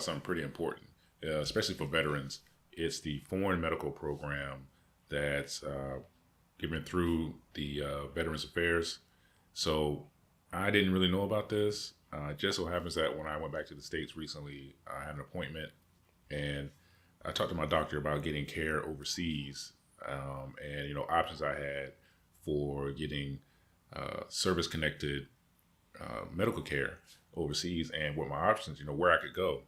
about something pretty important, especially for veterans. It's the Foreign Medical Program that's given through the Veterans Affairs. So I didn't really know about this. Just so happens that when I went back to the States recently, I had an appointment and I talked to my doctor about getting care overseas, and options I had for getting service-connected medical care overseas, and what my options, where I could go.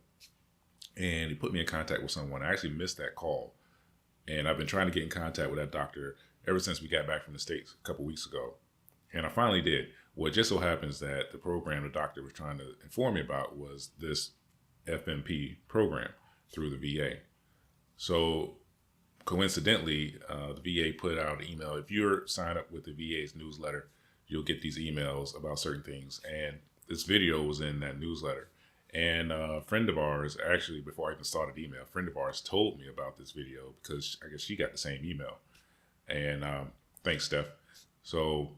And he put me in contact with someone. I actually missed that call, and I've been trying to get in contact with that doctor ever since we got back from the States a couple weeks ago, and I finally did. Well, it just so happens that the program the doctor was trying to inform me about was this FMP program through the VA. So coincidentally, the VA put out an email. If you're signed up with the VA's newsletter, you'll get these emails about certain things. And this video was in that newsletter. And a friend of ours, actually, before I even started email, a friend of ours told me about this video because I guess she got the same email. And thanks, Steph. So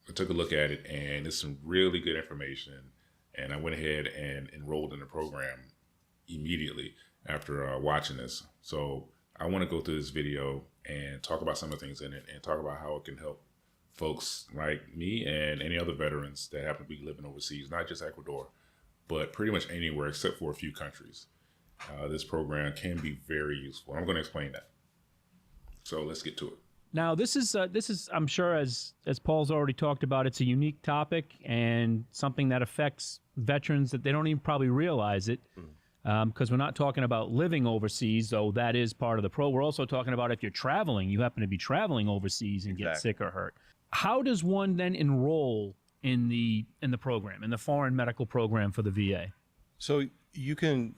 I took a look at it, and it's some really good information. And I went ahead and enrolled in the program immediately after watching this. So I want to go through this video and talk about some of the things in it and talk about how it can help folks like me and any other veterans that happen to be living overseas, not just Ecuador, but pretty much anywhere except for a few countries. This program can be very useful. I'm going to explain that. So let's get to it. Now, this is I'm sure, as Paul's already talked about, it's a unique topic and something that affects veterans that they don't even probably realize it. Because we're not talking about living overseas, though that is part of the pro. We're also talking about if you're traveling, you happen to be traveling overseas and get sick or hurt. How does one then enroll in the program, in the Foreign Medical Program for the VA? So you can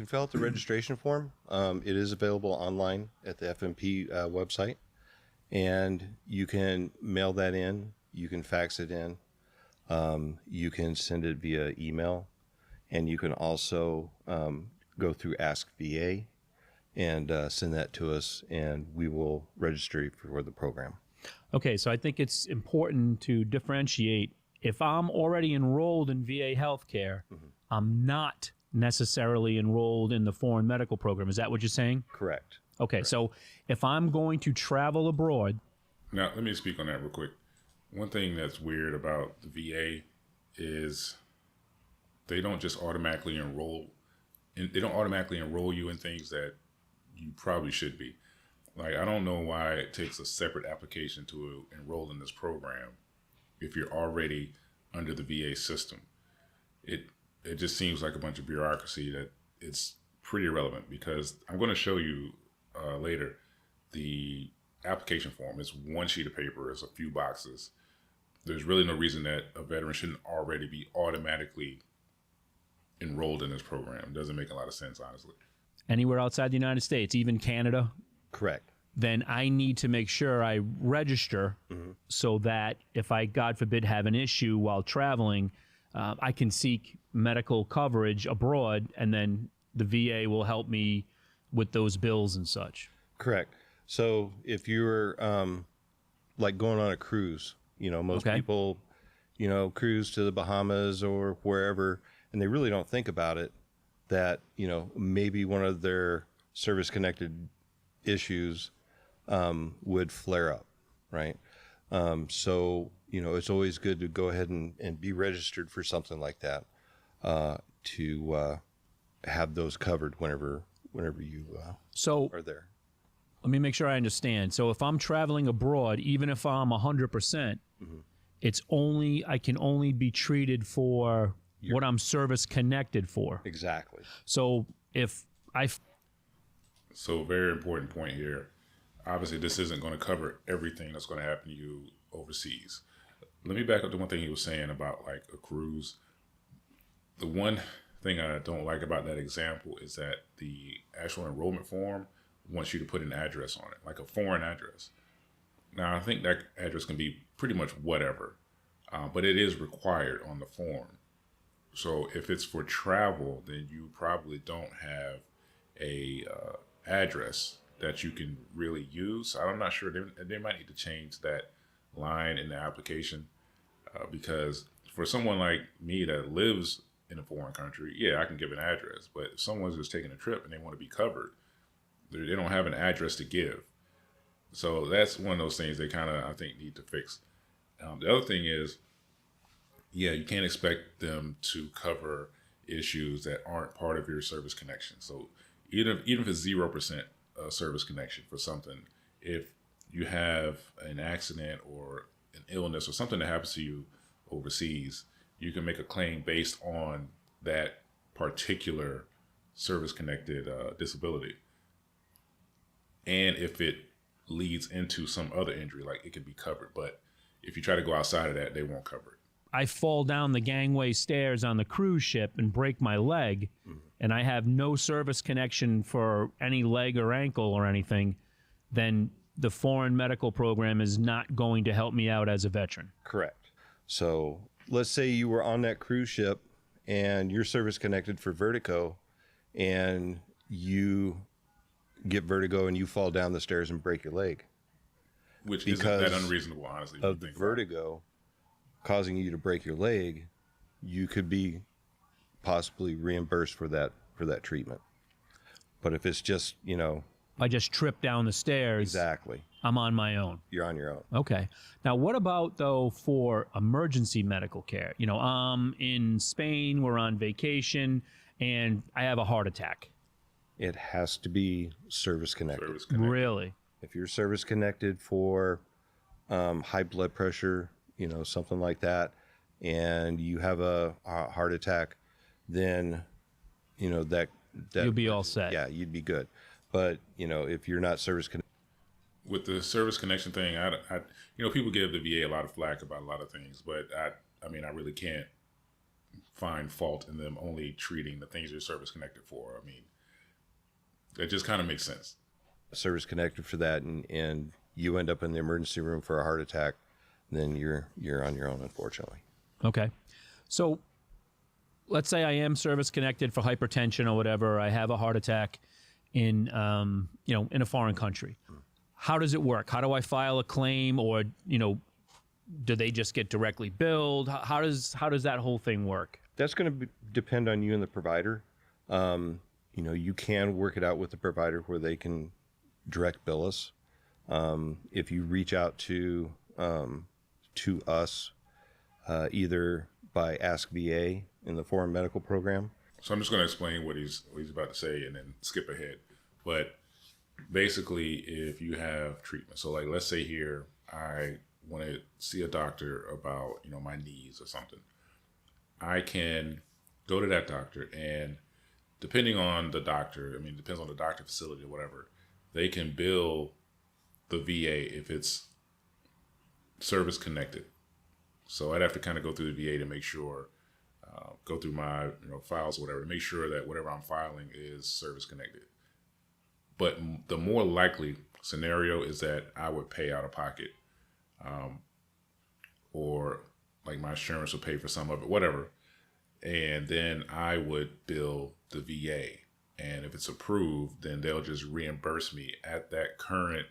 fill out the registration form. It is available online at the FMP website, and you can mail that in. You can fax it in. You can send it via email. And you can also go through Ask VA and send that to us, and we will register you for the program. Okay, so I think it's important to differentiate. If I'm already enrolled in VA healthcare, I'm not necessarily enrolled in the Foreign Medical Program. Is that what you're saying? Correct. Okay, Correct. So if I'm going to travel abroad... Now, let me speak on that real quick. One thing that's weird about the VA is they don't just automatically enroll. They don't automatically enroll you in things that you probably should be. Like, I don't know why it takes a separate application to enroll in this program if you're already under the VA system. It just seems like a bunch of bureaucracy that it's pretty irrelevant, because I'm going to show you later the application form. It's one sheet of paper. It's a few boxes. There's really no reason that a veteran shouldn't already be automatically enrolled in this program. It doesn't make a lot of sense, honestly. Anywhere outside the United States, even Canada? Correct. Then I need to make sure I register so that if I, God forbid, have an issue while traveling, I can seek medical coverage abroad, and then the VA will help me with those bills and such. Correct. So if you're like going on a cruise, most people, cruise to the Bahamas or wherever, and they really don't think about it, that, maybe one of their service-connected issues would flare up, right? So, it's always good to go ahead and be registered for something like that, to have those covered whenever you are there. Let me make sure I understand. So if I'm traveling abroad, even if I'm 100%, I can only be treated for what I'm service connected for. Exactly. So So very important point here. Obviously, this isn't going to cover everything that's going to happen to you overseas. Let me back up to one thing he was saying about like a cruise. The one thing I don't like about that example is that the actual enrollment form wants you to put an address on it, like a foreign address. Now, I think that address can be pretty much whatever, but it is required on the form. So if it's for travel, then you probably don't have a address that you can really use. I'm not sure. They might need to change that line in the application, because for someone like me that lives in a foreign country, yeah, I can give an address. But if someone's just taking a trip and they want to be covered, they don't have an address to give. So that's one of those things they kind of, I think, need to fix. The other thing is, yeah, you can't expect them to cover issues that aren't part of your service connection. So even if it's 0% service connection for something, if you have an accident or an illness or something that happens to you overseas, you can make a claim based on that particular service connected disability. And if it leads into some other injury, like it could be covered. But if you try to go outside of that, they won't cover it. I fall down the gangway stairs on the cruise ship and break my leg, and I have no service connection for any leg or ankle or anything, then the foreign medical program is not going to help me out as a veteran. Correct. So let's say you were on that cruise ship and you're service connected for vertigo, and you get vertigo and you fall down the stairs and break your leg. Which isn't that unreasonable, honestly. Of the vertigo causing you to break your leg, you could be possibly reimbursed for that treatment. But if it's just, I just trip down the stairs. Exactly. I'm on my own. You're on your own. Okay. Now, what about, though, for emergency medical care? I'm in Spain, we're on vacation, and I have a heart attack. It has to be service connected. Really? If you're service connected for high blood pressure, something like that, and you have a heart attack, then, that you'll be all set. Yeah, you'd be good. But, if you're not service connected. With the service connection thing, I people give the VA a lot of flack about a lot of things, but I really can't find fault in them only treating the things you're service connected for. I mean, it just kind of makes sense. Service connected for that, and you end up in the emergency room for a heart attack, then you're on your own, unfortunately. Okay. So let's say I am service connected for hypertension or whatever. I have a heart attack in a foreign country. How does it work? How do I file a claim, or do they just get directly billed? How does that whole thing work? That's going to depend on you and the provider. You can work it out with the provider where they can direct bill us. If you reach out to us, either by Ask VA in the Foreign Medical Program. So I'm just going to explain what he's about to say and then skip ahead. But basically, if you have treatment, so like let's say here I want to see a doctor about my knees or something, I can go to that doctor, and depending on the doctor, it depends on the doctor, facility, or whatever, they can bill the VA if it's service connected. So I'd have to kind of go through the VA to make sure, go through my files or whatever, to make sure that whatever I'm filing is service connected. But the more likely scenario is that I would pay out of pocket, or like my insurance would pay for some of it, whatever. And then I would bill the VA. And if it's approved, then they'll just reimburse me at that current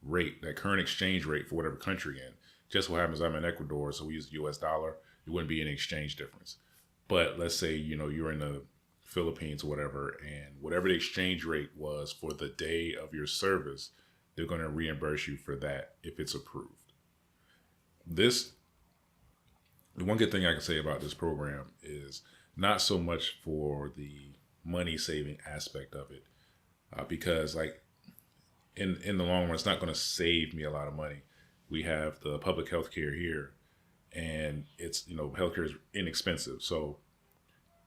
rate, that current exchange rate for whatever country in. Just what happens, I'm in Ecuador, so we use the US dollar. It wouldn't be any exchange difference. But let's say, you're in the Philippines or whatever, and whatever the exchange rate was for the day of your service, they're going to reimburse you for that if it's approved. The one good thing I can say about this program is not so much for the money saving aspect of it, because like in the long run, it's not going to save me a lot of money. We have the public health care here, and it's, healthcare is inexpensive. So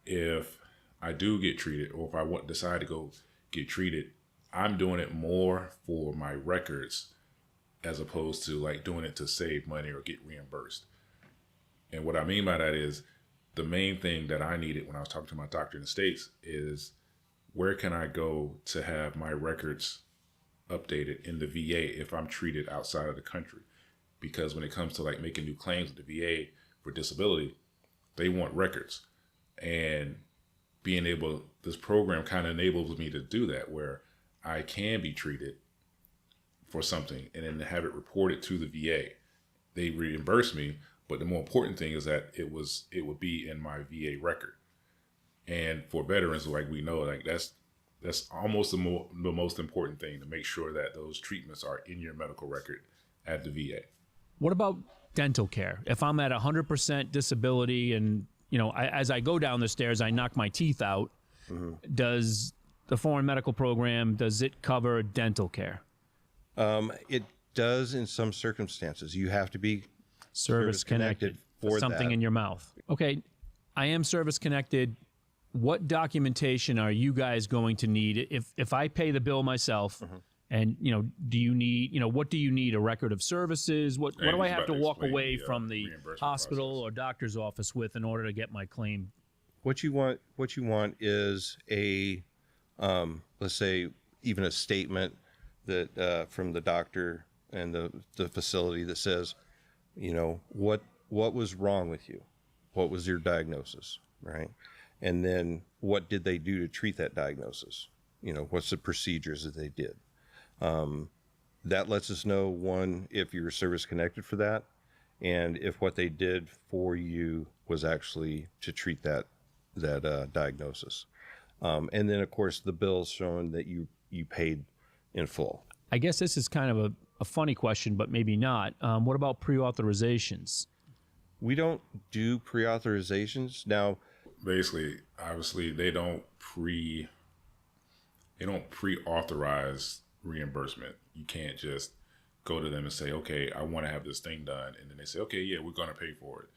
if I do get treated, or if I decide to go get treated, I'm doing it more for my records as opposed to like doing it to save money or get reimbursed. And what I mean by that is the main thing that I needed when I was talking to my doctor in the States is, where can I go to have my records updated in the VA if I'm treated outside of the country? Because when it comes to like making new claims with the VA for disability, they want records. And this program kind of enables me to do that, where I can be treated for something and then have it reported to the VA. They reimburse me, but the more important thing is that it would be in my VA record. And for veterans, like we know, like that's almost the most important thing, to make sure that those treatments are in your medical record at the VA. What about dental care? If I'm at 100% disability and, as I go down the stairs, I knock my teeth out, does the foreign medical program, does it cover dental care? It does in some circumstances. You have to be Service connected for something that. in your mouth. Okay, I am service connected. What documentation are you guys going to need if I pay the bill myself? And do you need what do you need? A record of services? What do I have to walk away from the hospital process or doctor's office with in order to get my claim? What you want is a let's say even a statement that from the doctor and the facility that says, what was wrong with you, what was your diagnosis, right? And then what did they do to treat that diagnosis? What's the procedures that they did? That lets us know, one, if you're service connected for that, and if what they did for you was actually to treat that diagnosis. And then, of course, the bills showing that you paid in full. I guess this is kind of a funny question, but maybe not. What about pre-authorizations? We don't do pre-authorizations. Now, Basically, obviously, they don't pre-authorize reimbursement. You can't just go to them and say, okay, I want to have this thing done. And then they say, okay, yeah, we're going to pay for it.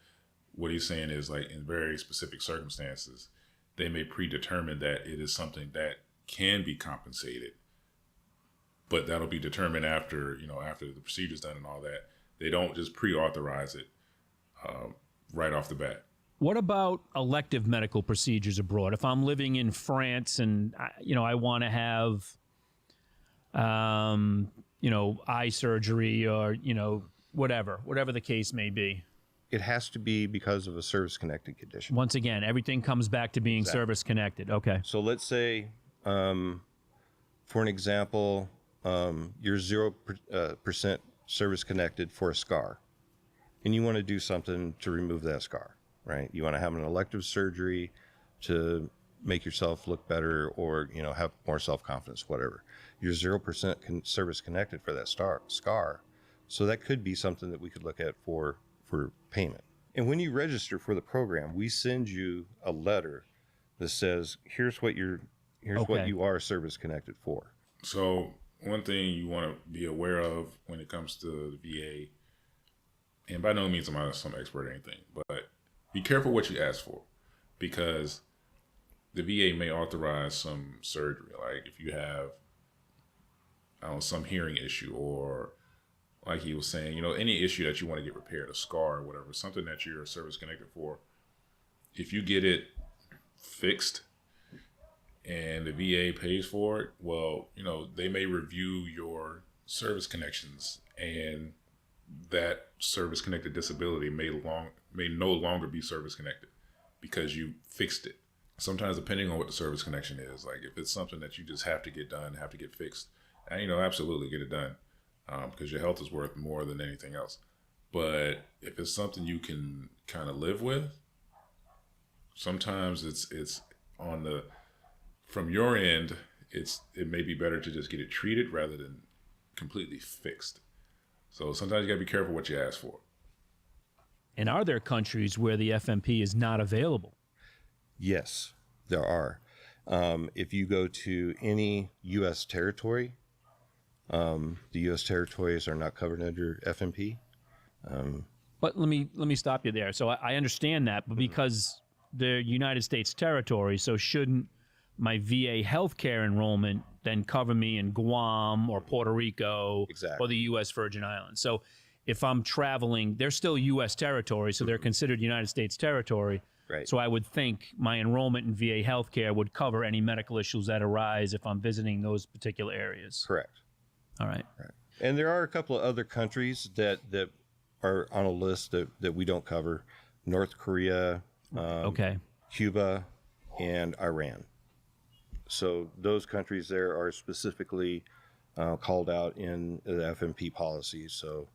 What he's saying is, like, in very specific circumstances, they may predetermine that it is something that can be compensated, but that'll be determined after the procedure's done and all that. They don't just pre-authorize it right off the bat. What about elective medical procedures abroad? If I'm living in France and I want to have eye surgery or whatever the case may be. It has to be because of a service-connected condition. Once again, everything comes back to being service-connected. Okay. So let's say, for an example, you're 0% service-connected for a scar, and you want to do something to remove that scar, right? You want to have an elective surgery to make yourself look better or, have more self-confidence, whatever. You're 0% service-connected for that scar. So that could be something that we could look at for payment. And when you register for the program, we send you a letter that says, here's what you are service connected for. So one thing you want to be aware of when it comes to the VA, and by no means am I some expert or anything, but be careful what you ask for, because the VA may authorize some surgery. Like if you have, some hearing issue, or like he was saying, any issue that you want to get repaired, a scar or whatever, something that you're service connected for, if you get it fixed and the VA pays for it, well, they may review your service connections, and that service connected disability may no longer be service connected because you fixed it. Sometimes, depending on what the service connection is, like if it's something that you just have to get done, have to get fixed, and absolutely get it done. Because your health is worth more than anything else. But if it's something you can kind of live with, sometimes it's from your end, it may be better to just get it treated rather than completely fixed. So sometimes you gotta be careful what you ask for. And are there countries where the FMP is not available? Yes, there are. If you go to any U.S. territory, the U.S. territories are not covered under FMP. But let me stop you there. So I understand that, but because the United States territory, so shouldn't my VA healthcare enrollment then cover me in Guam or Puerto Rico or the U.S. Virgin Islands? So if I'm traveling, they're still U.S. territory, so they're considered United States territory. Right. So I would think my enrollment in VA healthcare would cover any medical issues that arise if I'm visiting those particular areas. Correct. All right. Right. And there are a couple of other countries that are on a list that we don't cover: North Korea, Cuba, and Iran. So those countries there are specifically called out in the FMP policy. So,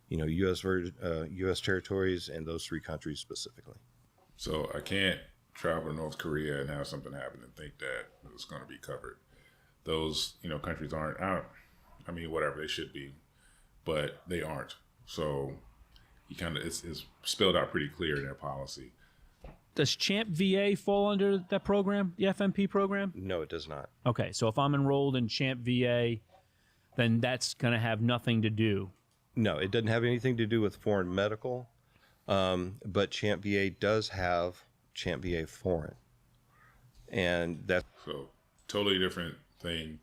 U.S. territories and those three countries specifically. So I can't travel to North Korea and have something happen and think that it's going to be covered. Those, countries aren't out. I mean, whatever, they should be, but they aren't. So it's spelled out pretty clear in their policy. Does Champ VA fall under that program, the FMP program? No, it does not. Okay, so if I'm enrolled in Champ VA, then that's going to have nothing to do. No, it doesn't have anything to do with foreign medical, but Champ VA does have Champ VA foreign. And that's... So, totally different thing.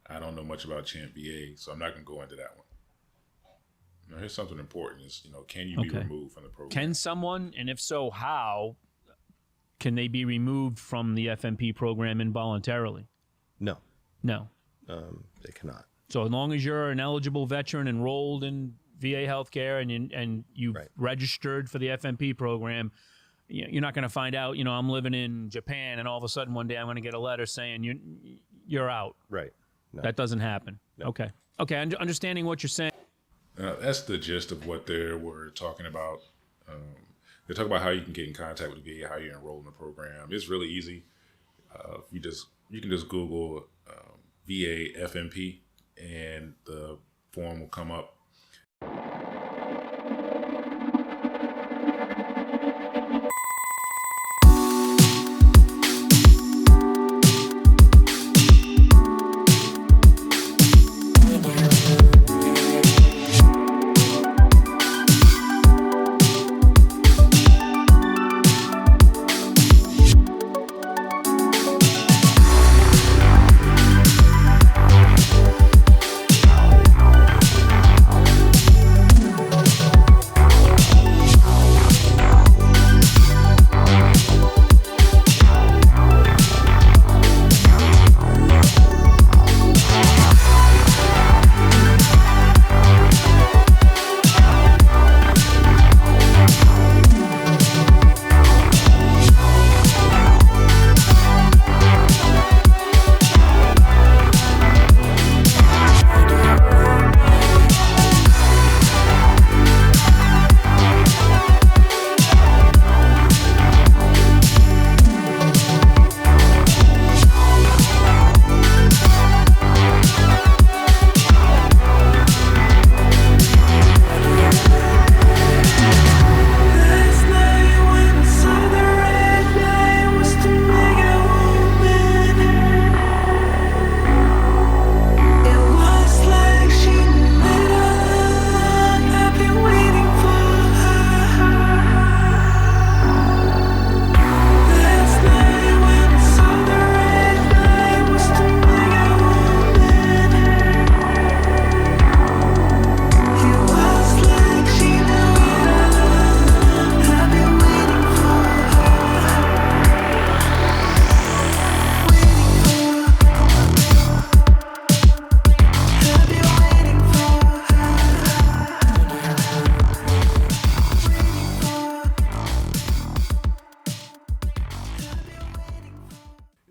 I don't know much about Champ VA, so I'm not going to go into that one. Now, here's something important is, can you be removed from the program? Can someone, and if so, how, can they be removed from the FMP program involuntarily? No. No. They cannot. So as long as you're an eligible veteran enrolled in VA healthcare and you've registered for the FMP program, you're not going to find out, I'm living in Japan and all of a sudden one day I'm going to get a letter saying you're out. Right. No. That doesn't happen. No. Okay. Understanding what you're saying. That's the gist of what they were talking about. They talk about how you can get in contact with the VA, how you enroll in the program. It's really easy. You can just Google VA FMP, and the form will come up.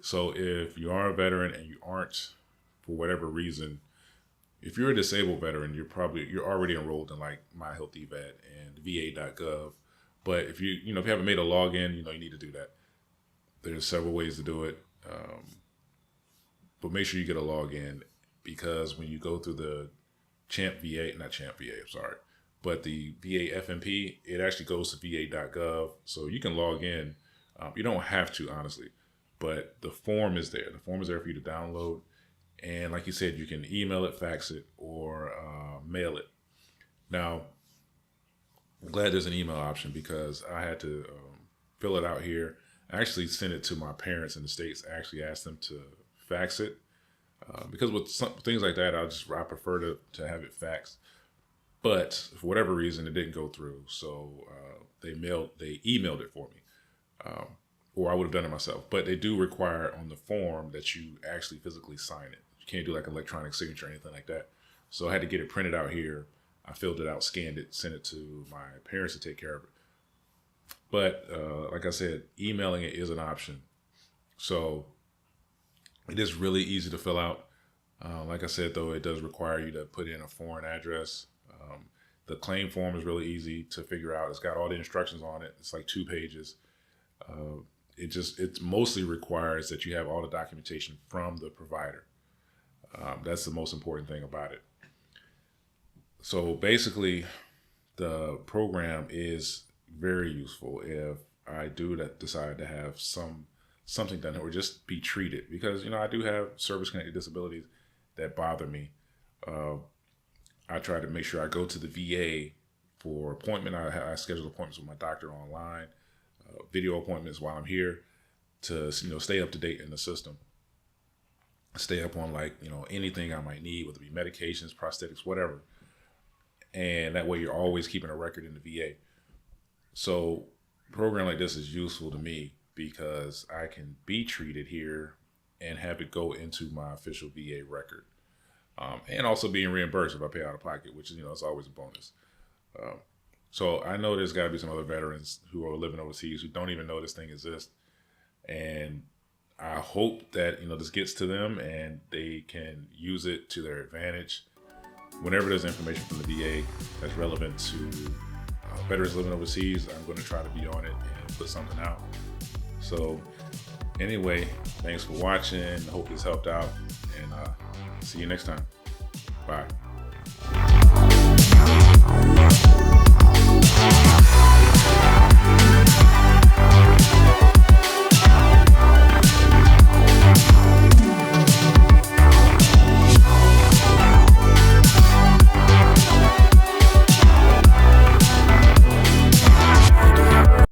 So if you are a veteran and you aren't, for whatever reason, if you're a disabled veteran, you're already enrolled in like My Health eVet and VA.gov. But if you haven't made a login, you need to do that. There's several ways to do it. But make sure you get a login, because when you go through the but the VA FMP, it actually goes to VA.gov. So you can log in. You don't have to, honestly, but the form is there. The form is there for you to download. And like you said, you can email it, fax it, or mail it. Now, I'm glad there's an email option, because I had to fill it out here. I actually sent it to my parents in the States. I actually asked them to fax it, because with things like that, I prefer to have it faxed. But for whatever reason, it didn't go through. So they emailed it for me, or I would have done it myself. But they do require on the form that you actually physically sign it. You can't do like electronic signature or anything like that. So I had to get it printed out here. I filled it out, scanned it, sent it to my parents to take care of it. But like I said, emailing it is an option. So it is really easy to fill out. Like I said, though, it does require you to put in a foreign address. The claim form is really easy to figure out. It's got all the instructions on it. It's like 2 pages. it mostly requires that you have all the documentation from the provider. That's the most important thing about it. So basically, the program is very useful if I do decide to have something done or just be treated, because I do have service-connected disabilities that bother me. I try to make sure I go to the VA for appointment. I schedule appointments with my doctor online, video appointments while I'm here to stay up to date in the system, stay up on anything I might need, whether it be medications, prosthetics, whatever. And that way you're always keeping a record in the VA. So a program like this is useful to me because I can be treated here and have it go into my official VA record. And also being reimbursed if I pay out of pocket, which is, it's always a bonus. So I know there's got to be some other veterans who are living overseas who don't even know this thing exists. And I hope that, this gets to them and they can use it to their advantage. Whenever there's information from the VA that's relevant to veterans living overseas, I'm going to try to be on it and put something out. So anyway, thanks for watching. I hope this helped out, and see you next time. Bye.